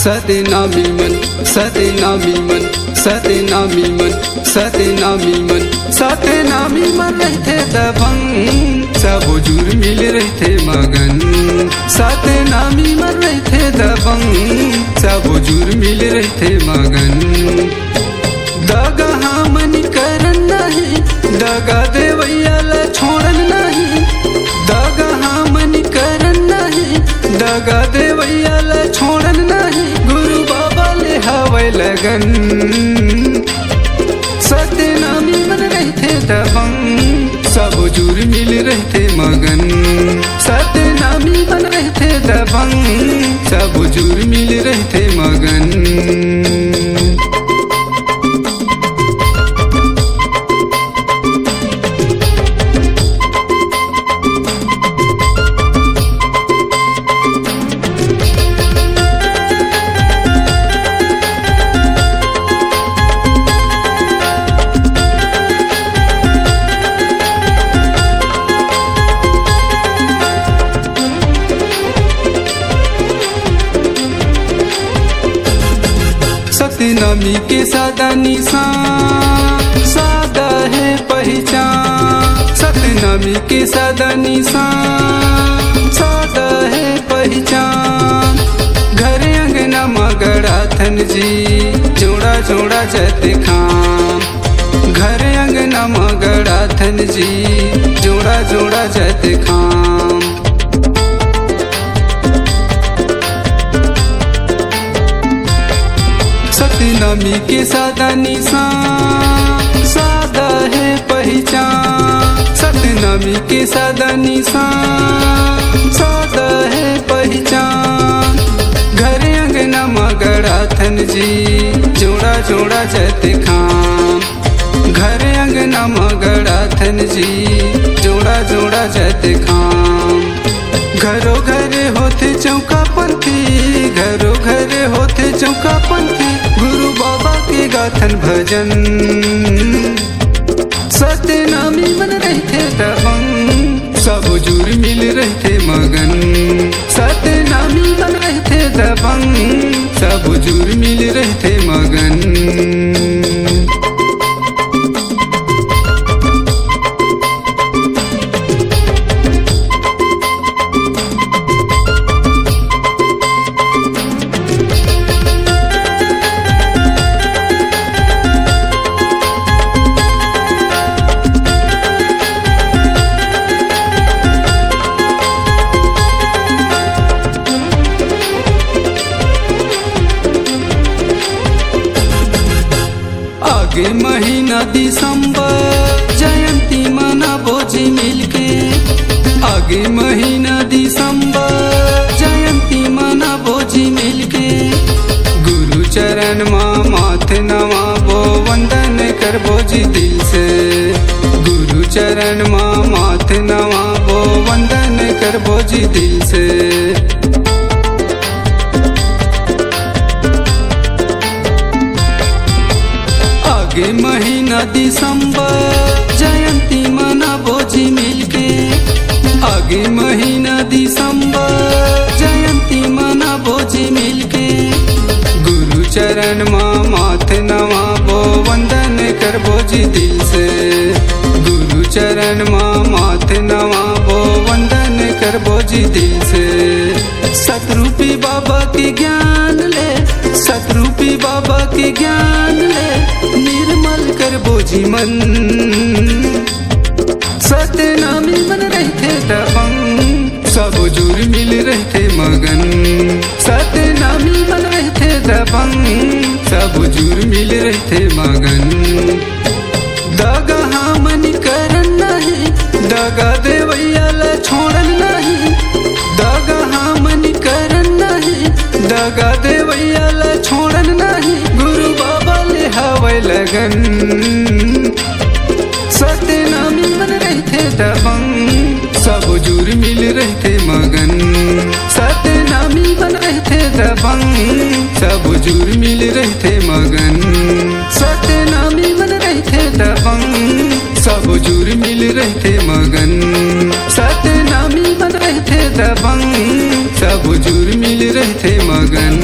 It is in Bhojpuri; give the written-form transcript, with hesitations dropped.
सतनामी मन सतनामी मन सतनामी मन सतनामी मन सतनामी मन रहते दबंग सब जुर मिल रहते मगन सतनामी मन रहते दबंग सब जुर मिल रहते मगन दगा हमन करन नहीं दगा देवैया छोड़न नहीं दगा हमन करन नहीं दगा देवैया छोड़न नहीं गुरु बाबा ले हवै लगन सतनामी मन रहते दबंग सब जुर मिल रहते मगन सतनामी मन रहते दबंग सब जुर मिल रहते मगन। सतनामी के सादा निशान सादा है पहचान सतनामी के सादा निशान सादा है पहचान घर अंगना मगड़ा थन जी जोड़ा जोड़ा जत खाम घर अंगना मगड़ा थन जी जोड़ा जोड़ा जत खाम सतनामी के सादा निशान सादा है पहचान सतनामी के सादा निशान सादा है पहचान घर अंगना मगड़ा थन जी जोड़ा जोड़ा जत खाम घर अंगना मगड़ा थन जी जोड़ा जोड़ा जत खाम घरो घरे होते चौका पंथी घरो घरे होते चौका पंथी गुरु बाबा के गाथन भजन सतनामी मन रहते दबंग सब जुर मिल रहते मगन सतनामी मन रहते दबंग सब जुर मिल रहते मगन। आगे महीना दिसंबर जयंती मना बोझी मिलके आगे महीना दिसंबर जयंती मना बोझी मिलके गुरु चरण माँ माथे नवा बो वंदन कर बोझी दिल से गुरु चरण माँ माथे नवा बो वंदन कर बोझी दिल से आगे महीना दिसंबर जयंती मना बोझी मिलके आगे महीना दिसंबर जयंती मना बोझी मिलके गुरु चरण माँ माथे नवा बो वंदन कर बोझी दिल से गुरु चरण माँ माथे नवा बो वंदन कर बोझी दिल से सतरूपी बाबा के ज्ञान ले सतरूपी बाबा के ज्ञान ले निर्मल कर बोझी मन सतनामी मन रहते दबंग सब जुर मिल रहते मगन सतनामी मन रहते दबंग सब जुर मिल रहते मगन दगा हमन करन नहीं दगा देवैया छोड़न नहीं दगा हमन करन नहीं दगा देवैया छोड़न नहीं गुरु बाबा ले हवै लगन सतनामी मन रहते दबंग सब जुर मिल रहते मगन सतनामी मन रहते दबंग सब जुर मिल रहते मगन सतनामी मन रहते दबंग सब जुर मिल रहते मगन सतनामी मन रहते दबंग सब जुर मिल रहते मगन।